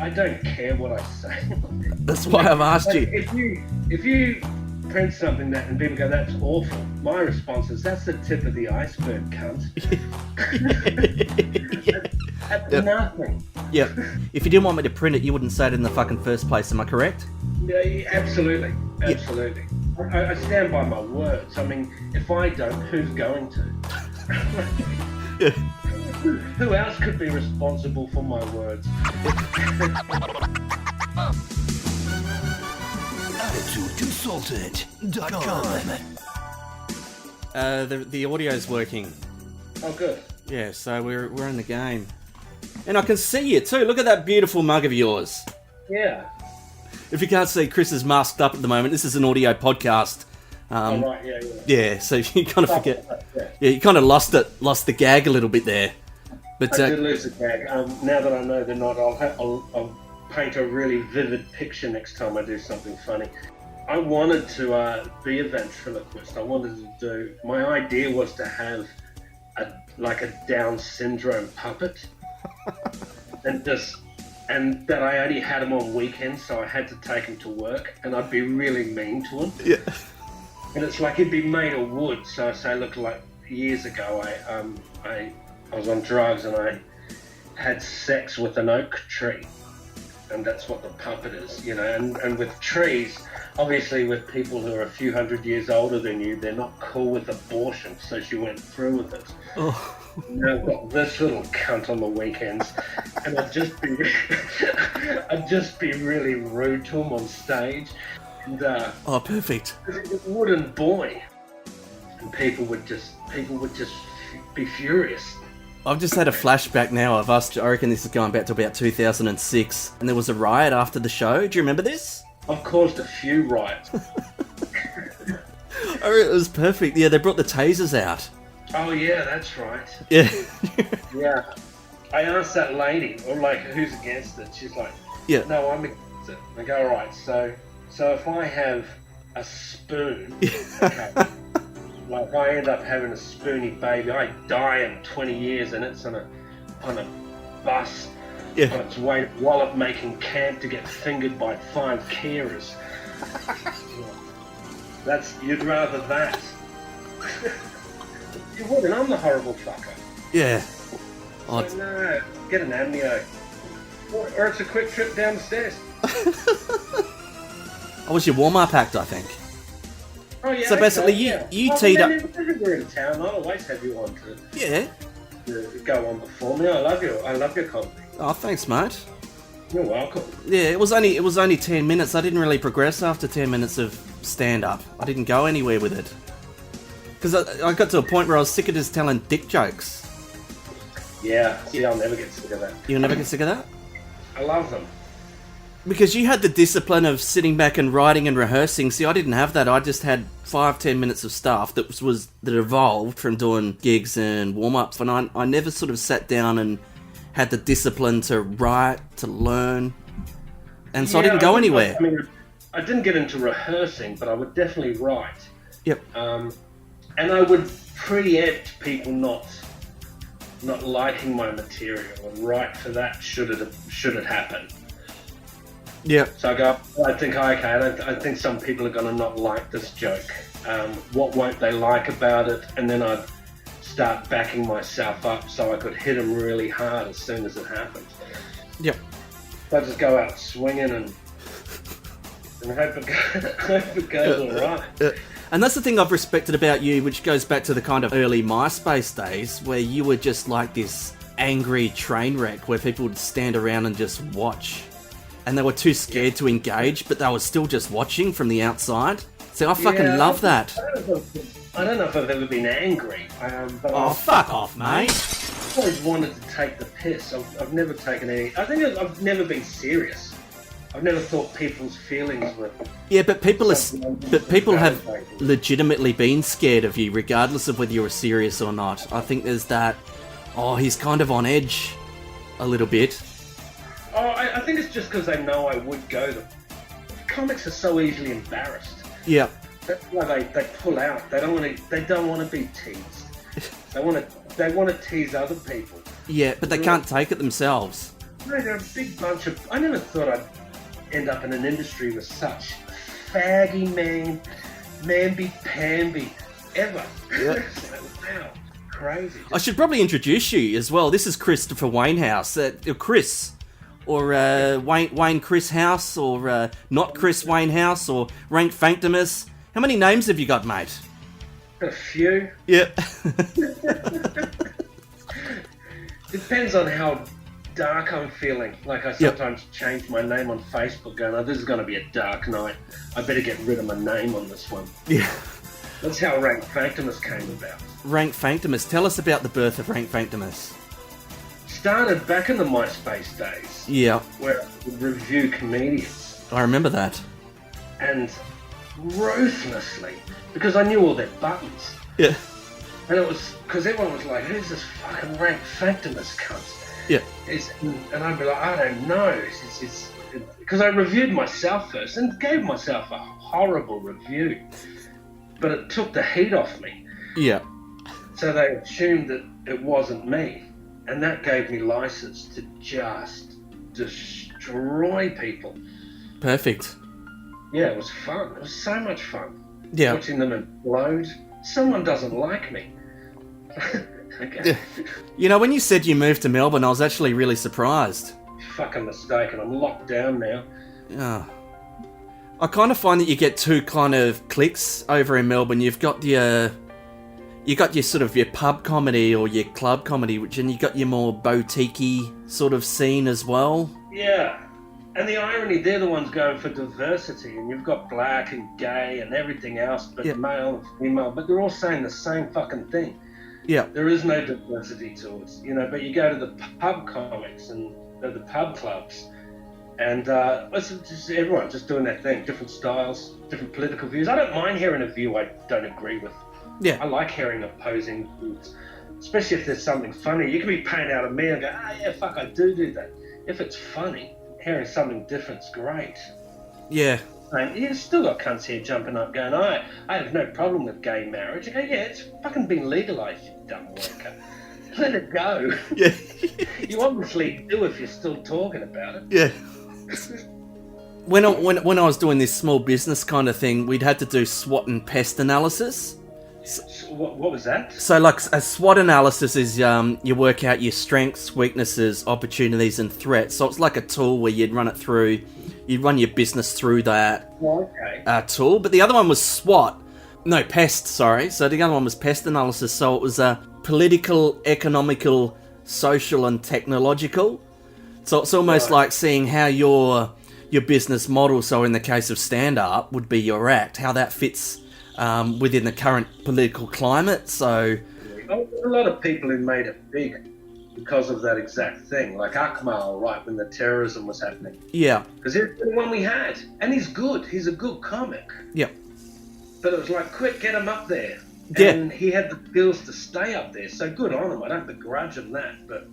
I don't care what I say. That's why I've asked you. If you print something and people go, that's awful, my response is, that's the tip of the iceberg, cunt. That's nothing. Yeah. If you didn't want me to print it, you wouldn't say it in the fucking first place. Am I correct? Yeah, absolutely. Absolutely. I stand by my words. I mean, if I don't, who's going to? Who else could be responsible for my words? AttitudeConsultant.com. The audio's working. Oh, good. Yeah, so we're in the game. And I can see you too. Look at that beautiful mug of yours. Yeah. If you can't see, Chris is masked up at the moment. This is an audio podcast. Right, yeah. Yeah, so you kind of forget. Yeah, you kind of lost the gag a little bit there. But I did lose the gag. Now that I know they're not, I'll paint a really vivid picture next time I do something funny. I wanted to be a ventriloquist. I wanted to do. My idea was to have a Down syndrome puppet, and that I only had him on weekends, so I had to take him to work, and I'd be really mean to him. Yeah. And it's like he'd be made of wood. So I say, look, like years ago, I was on drugs and I had sex with an oak tree, and that's what the puppet is, you know. And with trees, obviously, with people who are a few hundred years older than you, they're not cool with abortion. So she went through with it. Oh. Now I've got this little cunt on the weekends, and I'd just be really rude to him on stage. And, perfect. A wooden boy, and people would just be furious. I've just had a flashback now of us. I reckon this is going back to about 2006, and there was a riot after the show. Do you remember this? I've caused a few riots. Oh, it was perfect. Yeah, they brought the tasers out. Oh yeah, that's right. Yeah. Yeah. I asked that lady, or like, who's against it? She's like, yeah. No, I'm against it. I go, all right, so if I have a spoon, okay, like I end up having a spoony baby, I die in 20 years and it's on a bus on its way to Wallop making camp to get fingered by 5 carers. You'd rather that. You wouldn't, I'm the horrible fucker. Yeah. So no, get an amnio. Or it's a quick trip down the stairs. I was your warm-up act, I think. Oh yeah. So basically, you teed up. Whenever we're in town, I'll always have you on to go on before me. I love your comedy. Oh, thanks, mate. You're welcome. Yeah, it was only 10 minutes. I didn't really progress after 10 minutes of stand-up. I didn't go anywhere with it. Because I got to a point where I was sick of just telling dick jokes. Yeah, see, I'll never get sick of that. You'll never get sick of that? I love them. Because you had the discipline of sitting back and writing and rehearsing. See, I didn't have that. I just had 5-10 minutes of stuff that evolved from doing gigs and warm-ups. And I never sort of sat down and had the discipline to write, to learn. And so I didn't go anywhere. I mean, I didn't get into rehearsing, but I would definitely write. Yep. And I would preempt people not liking my material and write for that should it happen. Yeah. So I go, I think, okay, I think some people are going to not like this joke. What won't they like about it? And then I'd start backing myself up so I could hit them really hard as soon as it happened. Yep. So I just go out swinging and hope it goes all right. And that's the thing I've respected about you, which goes back to the kind of early MySpace days, where you were just like this angry train wreck where people would stand around and just watch. And they were too scared to engage, but they were still just watching from the outside. So I fucking love that. I don't know if I've ever been angry. But fuck off, mate. I've always wanted to take the piss. I've never taken any... I think I've never been serious. I've never thought people's feelings were... Yeah, but people have legitimately been scared of you, regardless of whether you were serious or not. I think there's that... Oh, he's kind of on edge a little bit. Oh, I think it's just because they know I would go there. Comics are so easily embarrassed. Yeah. That's why they pull out. They don't want to be teased. They want to tease other people. Yeah, but they can't take it themselves. No, they're a big bunch of... I never thought I'd end up in an industry with such faggy mamby-pamby ever. Yep. Wow, crazy. I should probably introduce you as well. This is Christopher Wainhouse. Chris, or Wayne Chris House, or not Chris Wainhouse, or Rank Fanctimus. How many names have you got, mate? A few. Yep. Depends on how dark I'm feeling. Like I sometimes change my name on Facebook going, oh, this is going to be a dark night. I better get rid of my name on this one. Yeah. That's how Rank Fanctimus came about. Rank Fanctimus. Tell us about the birth of Rank Fanctimus. Started back in the MySpace days. Yeah. Where I would review comedians. I remember that. And ruthlessly, because I knew all their buttons. Yeah. And it was, because everyone was like, who's this fucking Rank Fanctimus cunt? Yeah. And I'd be like, I don't know. Because I reviewed myself first and gave myself a horrible review. But it took the heat off me. Yeah. So they assumed that it wasn't me. And that gave me license to just destroy people. Perfect. Yeah, it was fun. It was so much fun. Yeah. Watching them implode. Someone doesn't like me. Okay. You know, when you said you moved to Melbourne, I was actually really surprised. Fucking mistake, and I'm locked down now. Yeah. I kind of find that you get two kind of cliques over in Melbourne. You've got your sort of your pub comedy or your club comedy, and you got your more boutique-y sort of scene as well. Yeah. And the irony, they're the ones going for diversity, and you've got black and gay and everything else, but male and female, but they're all saying the same fucking thing. Yeah. There is no diversity to it, you know, but you go to the pub comics and the pub clubs, and it's just everyone just doing their thing, different styles, different political views. I don't mind hearing a view I don't agree with. Yeah. I like hearing opposing views, especially if there's something funny. You can be painted out of me and go, yeah, fuck, I do that. If it's funny, hearing something different's great. Yeah. And you've still got cunts here jumping up going, I have no problem with gay marriage. I go, yeah, it's fucking been legalised, you dumb worker. Let it go. Yeah. You obviously do if you're still talking about it. Yeah. When I was doing this small business kind of thing, we'd had to do SWOT and pest analysis. So what was that? So, like, a SWOT analysis is you work out your strengths, weaknesses, opportunities, and threats. So it's like a tool where you'd run your business through that tool. But the other one was SWOT. No, pest, sorry. So the other one was pest analysis. So it was political, economical, social, and technological. So it's almost like seeing how your business model, so in the case of stand-up, would be your act, how that fits within the current political climate. So a lot of people who made it big because of that exact thing, like Akmal, right, when the terrorism was happening. Yeah. Because he's the one we had, and he's good. He's a good comic. Yeah. But it was like, quick, get him up there. Yeah. And he had the skills to stay up there, so good on him. I don't begrudge him that, but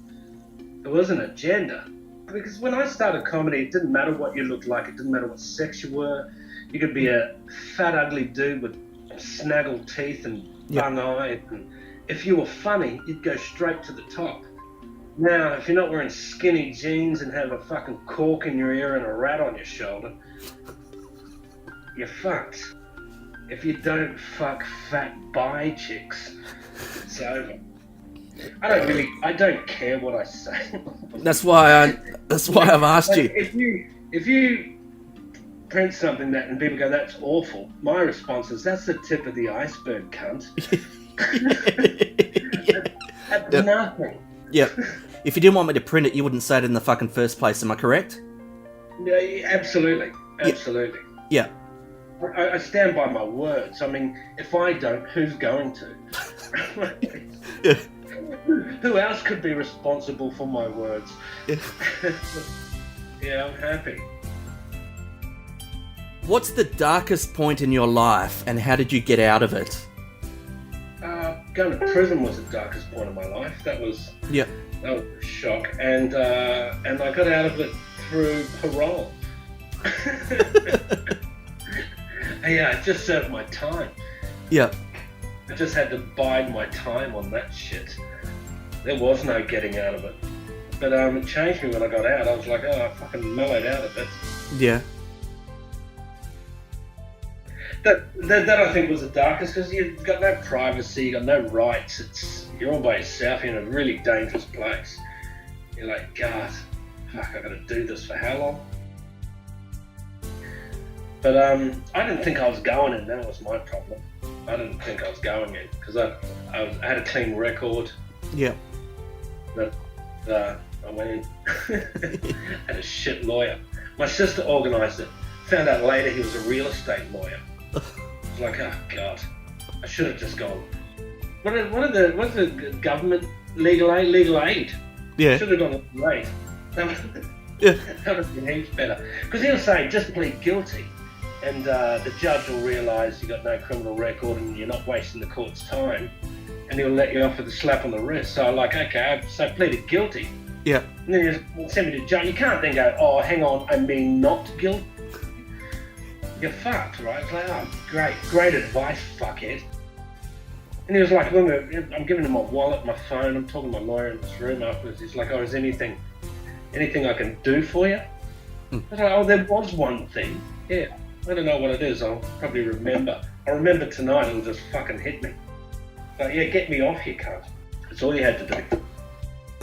there was an agenda. Because when I started comedy, it didn't matter what you looked like. It didn't matter what sex you were. You could be a fat, ugly dude with snaggled teeth and bung-eyed. And if you were funny, you'd go straight to the top. Now, if you're not wearing skinny jeans and have a fucking cork in your ear and a rat on your shoulder, you're fucked. If you don't fuck fat bi chicks, it's over. I don't care what I say. That's why I've asked you. If you print something that and people go, that's awful, my response is, that's the tip of the iceberg, cunt. That's nothing. Yeah. If you didn't want me to print it, you wouldn't say it in the fucking first place. Am I correct? Yeah, absolutely. Absolutely. Yeah. I stand by my words. I mean, if I don't, who's going to? Yeah. Who else could be responsible for my words? Yeah. Yeah, I'm happy. What's the darkest point in your life, and how did you get out of it? Going to prison was the darkest point of my life. That was a shock, and I got out of it through parole. Yeah, I just served my time. Yeah. I just had to bide my time on that shit. There was no getting out of it. But it changed me when I got out. I was like, oh, I fucking mellowed out a bit. Yeah. That I think was the darkest, because you've got no privacy, you've got no rights. You're all by yourself. You're in a really dangerous place. You're like, God, fuck, I've got to do this for how long? But I didn't think I was going in. That was my problem. I didn't think I was going in because I had a clean record. Yeah. But I went in. Had a shit lawyer. My sister organised it. Found out later he was a real estate lawyer. I was like, oh God, I should have just gone. What's the government legal aid? Yeah. Should have gone legal aid. Yeah. That would have been heaps better. Because he was saying just plead guilty, and the judge will realise you got no criminal record and you're not wasting the court's time, and he'll let you off with a slap on the wrist. So I'm like, okay, so I pleaded guilty. Yeah. And then you just send me to jail. You can't then go, oh, hang on, I mean not guilty. You're fucked, right? It's like, oh, great advice, fuckhead. And he was like, I'm giving him my wallet, my phone, I'm talking to my lawyer in this room afterwards. He's like, oh, is anything I can do for you? I was like, oh, there was one thing. Yeah, I don't know what it is. I'll probably remember. I'll remember tonight. It'll just fucking hit me. But yeah, get me off, you cunt. That's all you had to do.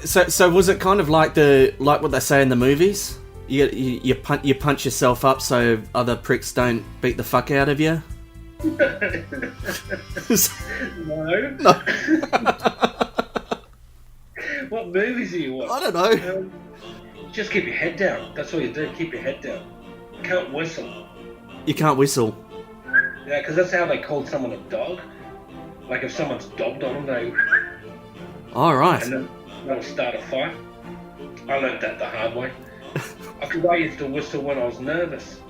So was it kind of like what they say in the movies? You punch yourself up so other pricks don't beat the fuck out of you? No. What movies do you watch? I don't know. Just keep your head down. That's all you do. Keep your head down. You can't whistle. You can't whistle. Yeah, because that's how they called someone a dog. Like if someone's dogged on them, they... All right. And then they'll start a fight. I learned that the hard way. Because I used to whistle when I was nervous.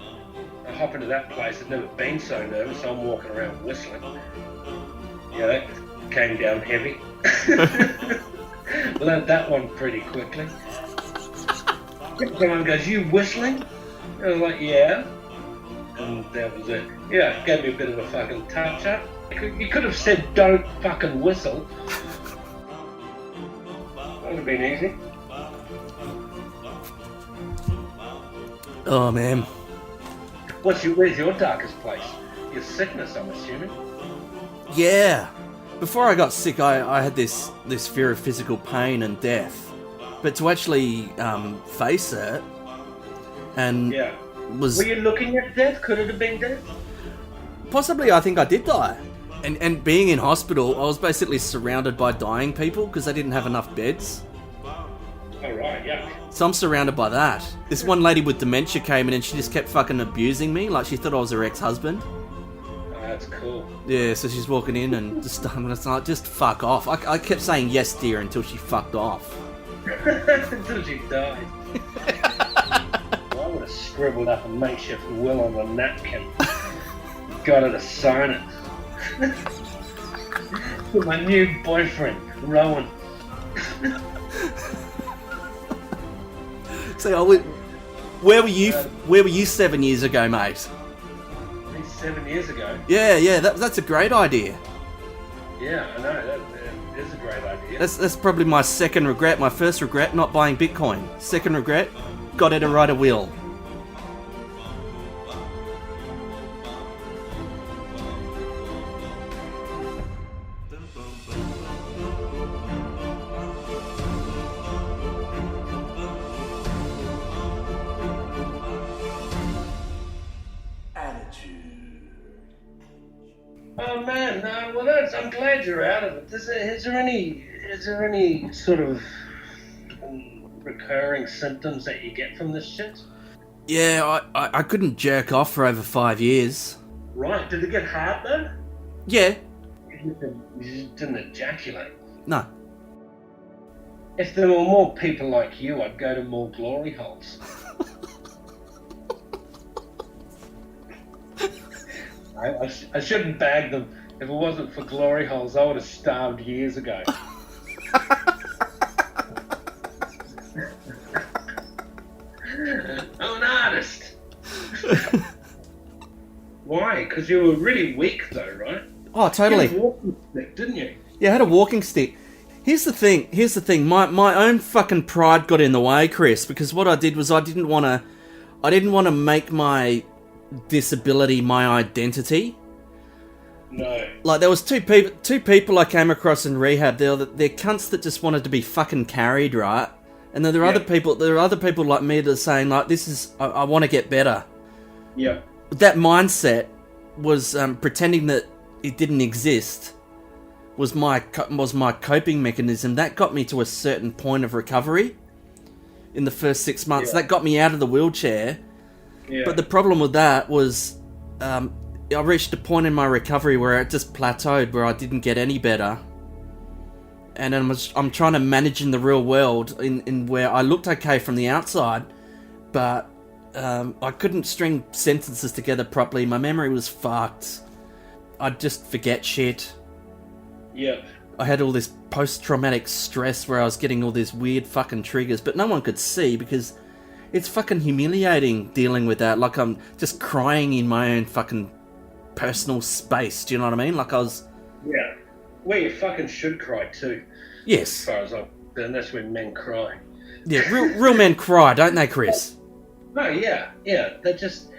I hop into that place. I'd never been so nervous. So I'm walking around whistling. Yeah, that came down heavy. Learned that one pretty quickly. Someone goes, you whistling? I was like, yeah. And that was it. Yeah, gave me a bit of a fucking touch up. You could have said, don't fucking whistle. That would have been easy. Oh, man. Where's your darkest place? Your sickness, I'm assuming. Yeah. Before I got sick, I had this fear of physical pain and death. But to actually face it, and yeah. was... Were you looking at death? Could it have been death? Possibly, I think I did die. And being in hospital, I was basically surrounded by dying people because they didn't have enough beds. Oh, right, yeah. So I'm surrounded by that. This one lady with dementia came in and she just kept fucking abusing me, like she thought I was her ex-husband. Oh, that's cool. Yeah, so she's walking in and just fuck off. I kept saying yes, dear, until she fucked off. Until she died. Well, I would have scribbled up a makeshift will on a napkin. Got her to sign it. With my new boyfriend, Rowan. So, where were you 7 years ago, mate? 7 years ago? Yeah, that's a great idea. Yeah, I know, that is a great idea. That's probably my second regret. My first regret, not buying Bitcoin. Second regret, got her to write a will. Oh man, no, well I'm glad you're out of it. Is there any sort of recurring symptoms that you get from this shit? Yeah, I couldn't jerk off for over 5 years. Right, did it get hard though? Yeah. You just didn't ejaculate. No. If there were more people like you, I'd go to more glory holes. I shouldn't bag them. If it wasn't for glory holes, I would have starved years ago. I'm an artist. Why? Because you were really weak though, right? Oh, totally. You had a walking stick, didn't you? Yeah, I had a walking stick. Here's the thing. My own fucking pride got in the way, Chris, because what I did was I didn't want to make my disability my identity. No. Like, there was two people I came across in rehab. They're cunts that just wanted to be fucking carried, right? And then there are other people like me that are saying, like, I want to get better. Yeah. That mindset was pretending that it didn't exist. Was my coping mechanism. That got me to a certain point of recovery in the first 6 months. Yeah. That got me out of the wheelchair. Yeah. But the problem with that was I reached a point in my recovery where it just plateaued, where I didn't get any better. And I'm trying to manage in the real world in where I looked okay from the outside, but I couldn't string sentences together properly. My memory was fucked. I'd just forget shit. Yeah. I had all this post-traumatic stress where I was getting all these weird fucking triggers, but no one could see because it's fucking humiliating dealing with that. Like, I'm just crying in my own fucking personal space. Do you know what I mean? Like, I was... Yeah. Well, you fucking should cry too. Yes. As far as I'm concerned, that's when men cry. Yeah, real men cry, don't they, Chris? No, yeah. They're just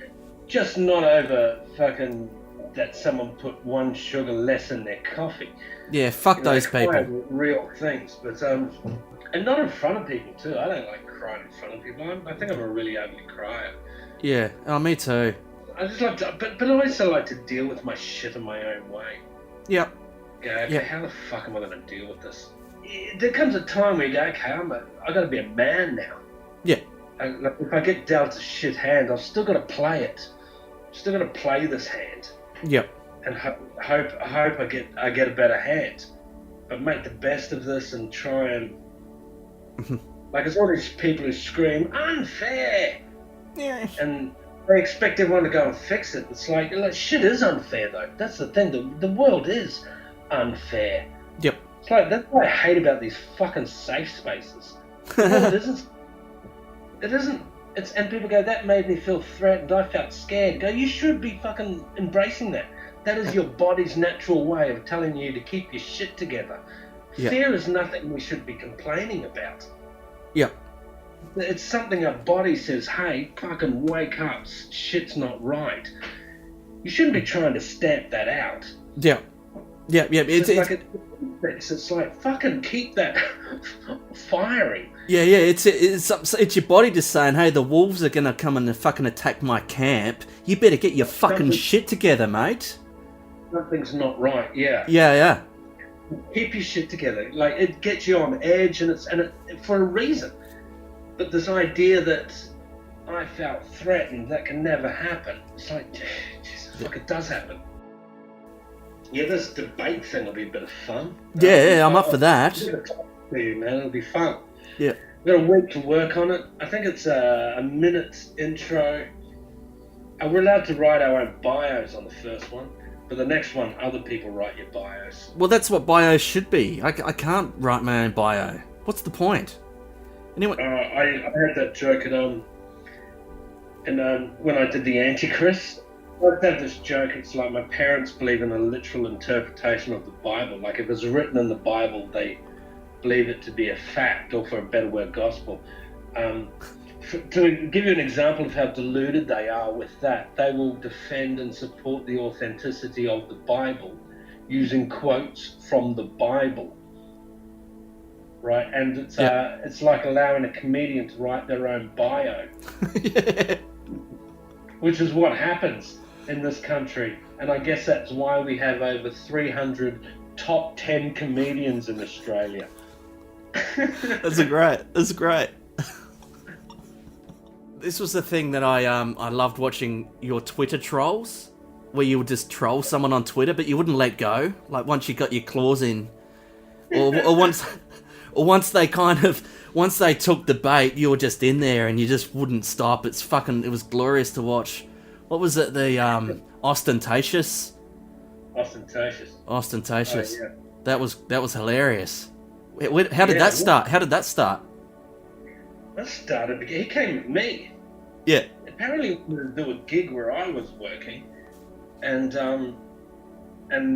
not over fucking that someone put one sugar less in their coffee. Yeah, fuck those they cry people. over real things, but and not in front of people too. I don't like crying in front of people. I think I'm a really ugly crier. Yeah, oh, me too. I just like to, but I also like to deal with my shit in my own way. Yep. Go, okay, Yep. how the fuck am I going to deal with this? There comes a time where you go, okay, I got to be a man now. Yeah. Like, if I get dealt a shit hand, I've still got to play it. Still got to play this hand. Yep. And hope I get a better hand, but make the best of this and try and like, it's all these people who scream unfair, Yeah. and they expect everyone to go and fix it. It's like shit is unfair though. That's the thing. The world is unfair. Yep. It's like that's what I hate about these fucking safe spaces. The world isn't. It isn't. It's and people go, that made me feel threatened. I felt scared. Go, you should be fucking embracing that. That is your body's natural way of telling you to keep your shit together. Yeah. Fear is nothing we should be complaining about. Yep. It's something our body says, hey, fucking wake up, shit's not right. You shouldn't be trying to stamp that out. Yep. Yep. Yep. It's like fucking keep that firing. Yeah. It's your body just saying, hey, the wolves are gonna come and fucking attack my camp. You better get your fucking shit together, mate. Something's not right. Yeah. Yeah. Keep your shit together. Like, it gets you on edge, and it's for a reason. But this idea that I felt threatened, that can never happen. It's like, Jesus, fuck, it does happen. Yeah, this debate thing will be a bit of fun. Yeah, I'm up for that. Man, it'll be fun. Yeah. We've got a week to work on it. I think it's a minute's intro. We're allowed to write our own bios on the first one. But the next one, other people write your bios. Well, that's what bios should be. I can't write my own bio. What's the point? Anyway. I had that joke at when I did the Antichrist. I had this joke. It's like my parents believe in a literal interpretation of the Bible. Like, if it's written in the Bible, they believe it to be a fact, or for a better word, gospel. To give you an example of how deluded they are with that, they will defend and support the authenticity of the Bible using quotes from the Bible, right? And it's like allowing a comedian to write their own bio, Yeah. which is what happens in this country. And I guess that's why we have over 300 top 10 comedians in Australia. That's great. This was the thing that I loved watching your Twitter trolls, where you would just troll someone on Twitter, but you wouldn't let go. Like, once you got your claws in, or once they took the bait, you were just in there and you just wouldn't stop. It was glorious to watch. What was it? The ostentatious. Oh, yeah. That was hilarious. How did that start? That started. He came with me. Yeah. Apparently, there was a gig where I was working, and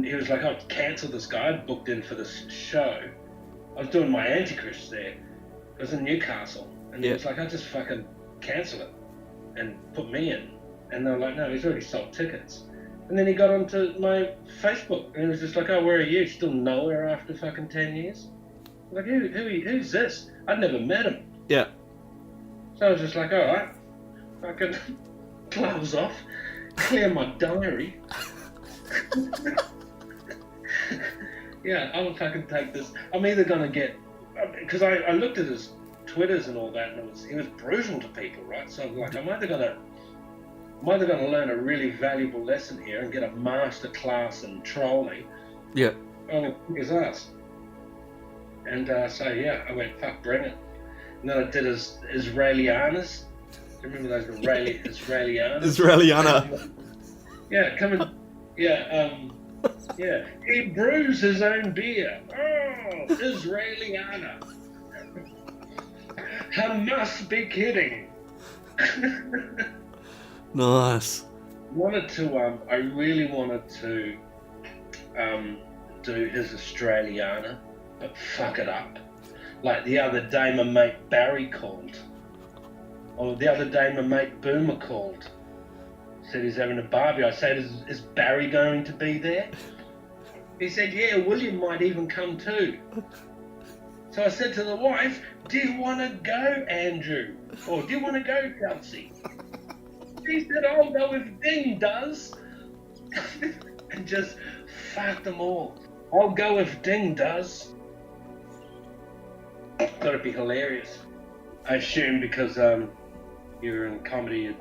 he was like, "I'll cancel this guy. I booked in for this show. I was doing my Antichrist there. It was in Newcastle, and he Yeah. was like, "I just fucking cancel it and put me in." And they were like, "No, he's already sold tickets." And then he got onto my Facebook, and he was just like, "Oh, where are you? Still nowhere after fucking 10 years?" I'm like, who's this? I'd never met him. Yeah. So I was just like, all right, fucking gloves off, clear my diary. Yeah, I'll fucking take this. I'm either gonna get, because I looked at his Twitters and all that, and he was brutal to people, right? So I'm like, I'm either gonna learn a really valuable lesson here and get a master class in trolling. Yeah. I'm gonna kick his ass. And so yeah, I went, fuck, bring it. And then I did his Israelianas. Do you remember those Israelianas? Israeliana. Yeah, come and yeah, yeah. He brews his own beer. Oh, Israeliana. I must be kidding. Nice. I really wanted to do his Australiana, but fuck it up. Like the other day my mate Barry called. Or the other day my mate Boomer called. Said he's having a barbie. I said, is Barry going to be there? He said, yeah, William might even come too. So I said to the wife, do you want to go, Andrew? Or do you want to go, Kelsey? She said, I'll go if Ding does. And just fuck them all. I'll go if Ding does. Got to be hilarious. I assume because you're in comedy,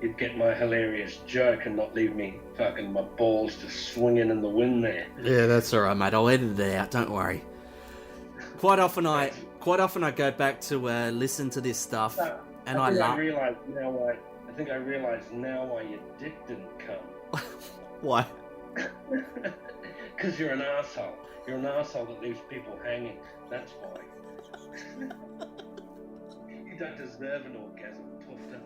you'd get my hilarious joke and not leave me fucking my balls just swinging in the wind there. Yeah, that's all right, mate. I'll edit it out. Don't worry. Quite often I go back to listen to this stuff, and I laugh. I think I realize now why your dick didn't come. Why? Because you're an asshole. You're an asshole that leaves people hanging. That's why. You don't deserve an orgasm, Tufta.